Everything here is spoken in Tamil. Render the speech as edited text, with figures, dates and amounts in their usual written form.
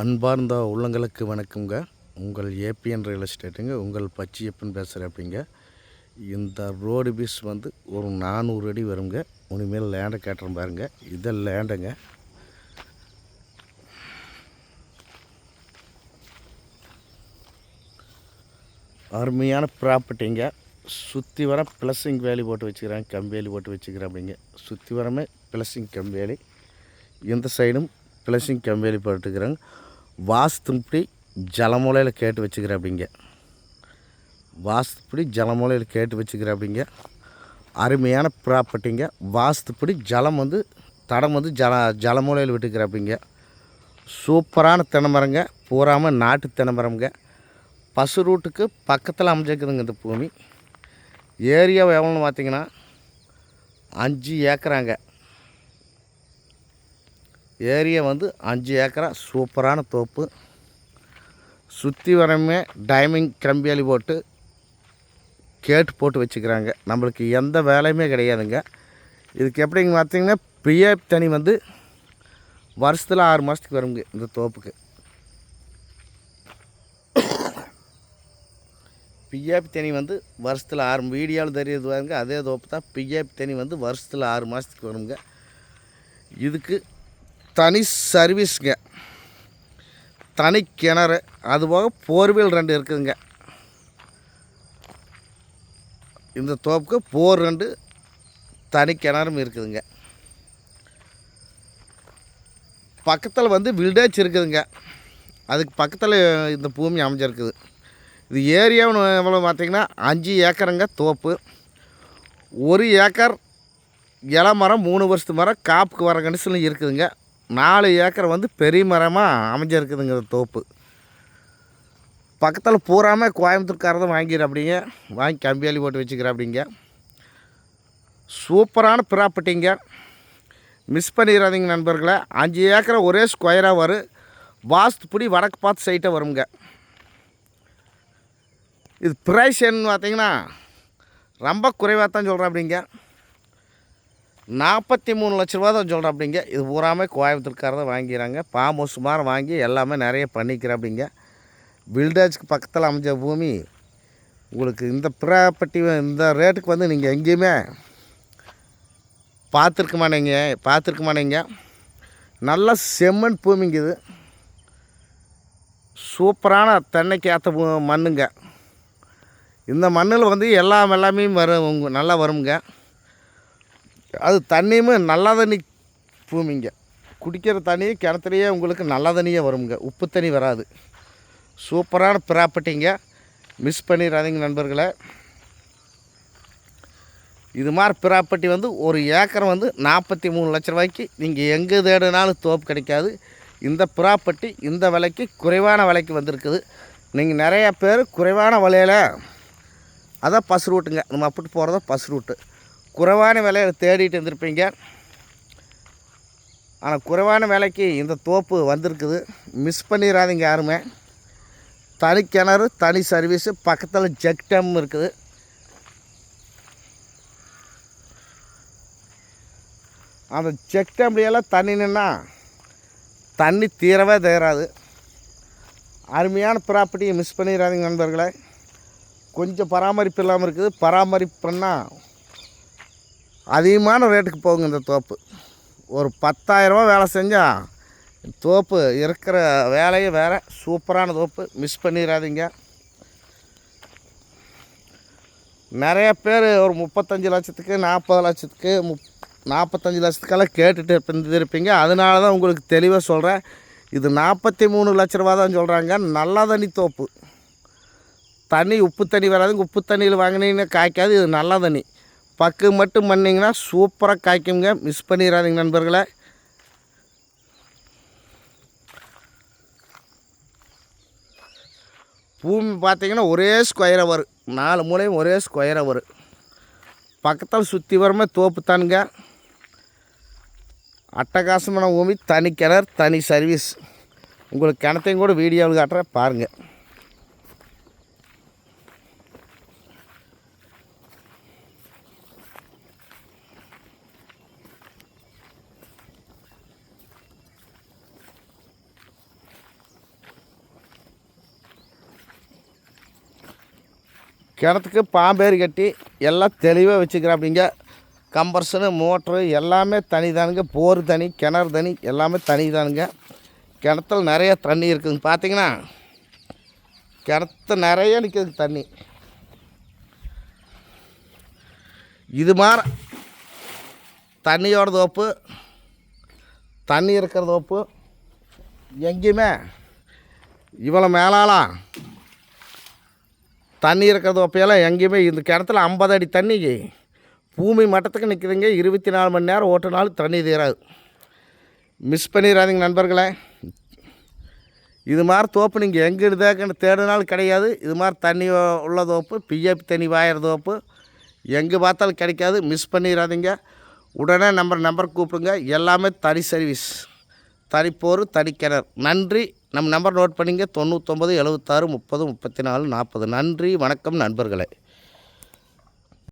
அன்பார்ந்த உள்ளங்களுக்கு வணக்கங்க. உங்கள் ஏபிஎன் ரியல் எஸ்டேட்டுங்க. உங்கள் பச்சையப்பன் பேசுகிறேன். அப்படிங்க இந்த ரோடு பீஸ் வந்து ஒரு 400 அடி வருங்க. இனிமேல் லேண்டை கேட்டுறேன் பாருங்க. இதை லேண்டுங்க. அருமையான ப்ராப்பர்ட்டிங்க. சுற்றி வர ப்ளஸிங் வேலி போட்டு வச்சுக்கிறேன், கம்பேலி போட்டு வச்சுக்கிறேன். அப்படிங்க சுற்றி வரமே ப்ளஸிங் கம்பேலி, இந்த சைடும் ப்ளஸிங் கம்பேலி போட்டுக்கிறேங்க. வாஸ்துப்படி ஜலமூலையில் கேட்டு வச்சுக்கிறேன். அப்படிங்க வாஸ்துப்படி ஜலமூலையில் கேட்டு வச்சுக்கிறேன். அப்படிங்க அருமையான ப்ராப்பர்ட்டிங்க. வாஸ்துப்படி ஜலம் வந்து தடம் வந்து ஜலமூலையில் விட்டுக்கிறேன். அப்படிங்க சூப்பரான தென்னைமரங்க, பூராமல் நாட்டு தென்னைமரங்க. பசு ரூட்டுக்கு பக்கத்தில் அமைஞ்சிருக்குதுங்க இந்த பூமி. ஏரியா எவ்வளோன்னு பார்த்தீங்கன்னா 5 ஏக்கராங்க. ஏரியா வந்து 5 ஏக்கரா. சூப்பரான தோப்பு. சுற்றி வரமே டைமிங் கம்பியாலி போட்டு கேட்டு போட்டு வச்சுக்கிறாங்க. நம்மளுக்கு எந்த வேலையுமே கிடையாதுங்க. இதுக்கு எப்படிங்க பார்த்தீங்கன்னா பிஎஃப் தனி வந்து வருஷத்தில் 6 மாதத்துக்கு வருங்க. இந்த தோப்புக்கு பிஎஃப் தனி வந்து வருஷத்தில் 6 வீடியோவில் தெரியுது பாருங்க. அதே தோப்பு தான். பிஎஃப் தனி வந்து வருஷத்தில் 6 மாதத்துக்கு வருங்க. இதுக்கு தனி சர்வீஸுங்க, தனி கிணறு, அதுபோக போர்வெல் 2 இருக்குதுங்க. இந்த தோப்புக்கு போர் 2 தனி கிணறும் இருக்குதுங்க. பக்கத்தில் வந்து வில்டேஜ் இருக்குதுங்க. அதுக்கு பக்கத்தில் இந்த பூமி அமைஞ்சிருக்குது. இது ஏரியாவுன்னு எவ்வளோ பார்த்திங்கன்னா 5 ஏக்கருங்க தோப்பு. 1 ஏக்கர் இளமரம், 3 வருஷத்து மரம் காப்புக்கு வர கண்டிஷனில் இருக்குதுங்க. 4 ஏக்கர் வந்து பெரிய மரமாக அமைஞ்சிருக்குதுங்க இந்த தோப்பு. பக்கத்தில் பூராமல் கோயம்புத்தூர்காரதான் வாங்கிடுற. அப்படிங்க வாங்கி கம்பியாலி போட்டு வச்சுக்கிறேன். அப்படிங்க சூப்பரான ப்ராப்பர்ட்டிங்க. மிஸ் பண்ணிடாதீங்க நண்பர்களை. 5 ஏக்கரை ஒரே ஸ்கொயராக வரும். வாஸ்துப்படி வடக்கு பார்த்து சைட்டாக வருங்க. இது ப்ரைஸ் என்னன்னு பார்த்தீங்கன்னா ரொம்ப குறைவாக தான் சொல்கிறேன். அப்படிங்க 43 லட்ச ரூபா தான் சொல்கிறேன். அப்படிங்க இது பூராமே கோயம்புத்தூர்காரதான் வாங்கிக்கிறாங்க. ஃபார்ம் ஹவுஸ் மாதிரி வாங்கி எல்லாமே நிறைய பண்ணிக்கிறேன். அப்படிங்க வில்டேஜுக்கு பக்கத்தில் அமைஞ்ச பூமி. உங்களுக்கு இந்த ப்ராப்பர்ட்டி இந்த ரேட்டுக்கு வந்து நீங்கள் எங்கேயுமே பார்த்துருக்க மாட்டீங்க. நல்ல செம்மண் பூமிங்க. இது சூப்பரான தென்னைக்கு ஏற்ற மண்ணுங்க. இந்த மண்ணில் வந்து எல்லாமே வரும், நல்லா வருங்க. அது தண்ணியுமே நல்ல தண்ணி பூமிங்க. குடிக்கிற தண்ணி கிணத்துலையே உங்களுக்கு நல்ல தண்ணியே வருங்க. உப்பு தண்ணி வராது. சூப்பரான ப்ராப்பர்ட்டிங்க. மிஸ் பண்ணிடாதீங்க நண்பர்களை. இது மாதிரி ப்ராப்பர்ட்டி வந்து 1 ஏக்கர் வந்து 43 லட்ச ரூபாய்க்கு நீங்கள் எங்கே தேடினாலும் தோப்பு கிடைக்காது. இந்த ப்ராப்பர்ட்டி இந்த விலைக்கு குறைவான விலைக்கு வந்திருக்குது. நீங்கள் நிறையா பேர் குறைவான விலையில், அதான் பஸ் ரூட்டுங்க, நம்ம அப்படி போகிறதா பஸ் ரூட்டு, குறைவான விலையை தேடிட்டு இருந்திருப்பீங்க. ஆனால் குறைவான விலைக்கு இந்த தோப்பு வந்திருக்குது. மிஸ் பண்ணிடாதீங்க யாருமே. தனி கிணறு, தனி சர்வீஸு, பக்கத்தில் ஜெக் டேம் இருக்குது. அந்த செக் டேம்லையெல்லாம் தண்ணி நின்னா தண்ணி தீரவே தேராது. அருமையான ப்ராப்பர்ட்டியை மிஸ் பண்ணிடாதீங்க நண்பர்களே. கொஞ்சம் பராமரிப்பு இல்லாமல் இருக்குது. பராமரிப்பு பண்ணால் அதிகமான ரேட்டுக்கு போகுங்க இந்த தோப்பு. ஒரு 10,000 ரூபா வேலை செஞ்சால் தோப்பு இருக்கிற வேலையே வேறு. சூப்பரான தோப்பு. மிஸ் பண்ணிடாதீங்க. நிறைய பேர் ஒரு 35 லட்சத்துக்கு 40 லட்சத்துக்கு 45 லட்சத்துக்கெல்லாம் கேட்டுட்டு இருப்பீங்க. அதனால தான் உங்களுக்கு தெளிவாக சொல்கிறேன். இது 43 லட்ச ரூபா தான் சொல்கிறாங்க. நல்ல தண்ணி தோப்பு. தண்ணி உப்பு தண்ணி வராதுங்க. உப்பு தண்ணியில் வாங்கினீங்கன்னா காய்க்காது. இது நல்ல தண்ணி. பக்கு மட்டும் பண்ணிங்கன்னா சூப்பராக காய்க்குங்க. மிஸ் பண்ணிடாதீங்க நண்பர்களை. பூமி பார்த்திங்கன்னா ஒரே ஸ்கொயராக வரும். 4 மூலையும் ஒரே ஸ்கொயராக வரும். பக்கத்தில் சுற்றி வரமே தோப்பு தானுங்க. அட்டகாசமான பூமி. தனி கிணறு, தனி சர்வீஸ். உங்களுக்கு கிணத்தையும் கூட வீடியோவில் காட்டுறேன் பாருங்கள். கிணத்துக்கு பாம்பேரி கட்டி எல்லாம் தெளிவாக வச்சுக்கிறாப்பிங்க. கம்பர்ஷனு மோட்ரு எல்லாமே தனி தானுங்க. போர் தனி, கிணறு தனி, எல்லாமே தனி தானுங்க. கிணத்துல நிறைய தண்ணி இருக்குதுங்க. பார்த்தீங்கன்னா கிணத்து நிறைய நிற்குதுங்க தண்ணி. இது மாதிரி தண்ணியோட தோப்பு, தண்ணி இருக்கிற தோப்பு எங்கேயுமே இவ்வளோ மேலாலாம் தண்ணி இருக்கிற தோப்பையெல்லாம் எங்கேயுமே இந்த கிணத்துல 50 அடி தண்ணி பூமி மட்டத்துக்கு நிற்குதுங்க. 24 மணி நேரம் ஓட்டுனாலும் தண்ணி தீராது. மிஸ் பண்ணிடாதீங்க நண்பர்களே. இது மாதிரி தோப்பு நீங்கள் எங்கே இருக்குன்னு தேடினாலும் கிடையாது. இது மாதிரி தண்ணி உள்ள தோப்பு, பிஎஃப் தண்ணி வாயிற தோப்பு எங்கே பார்த்தாலும் கிடைக்காது. மிஸ் பண்ணிடாதீங்க. உடனே நம்பர் கூப்பிடுங்க. எல்லாமே தனி சர்வீஸ், தனி போர், தனி கிணறு. நன்றி. நம்ம நம்பர் நோட் பண்ணிங்க. 99 76 30 34 40. நன்றி, வணக்கம் நண்பர்களே.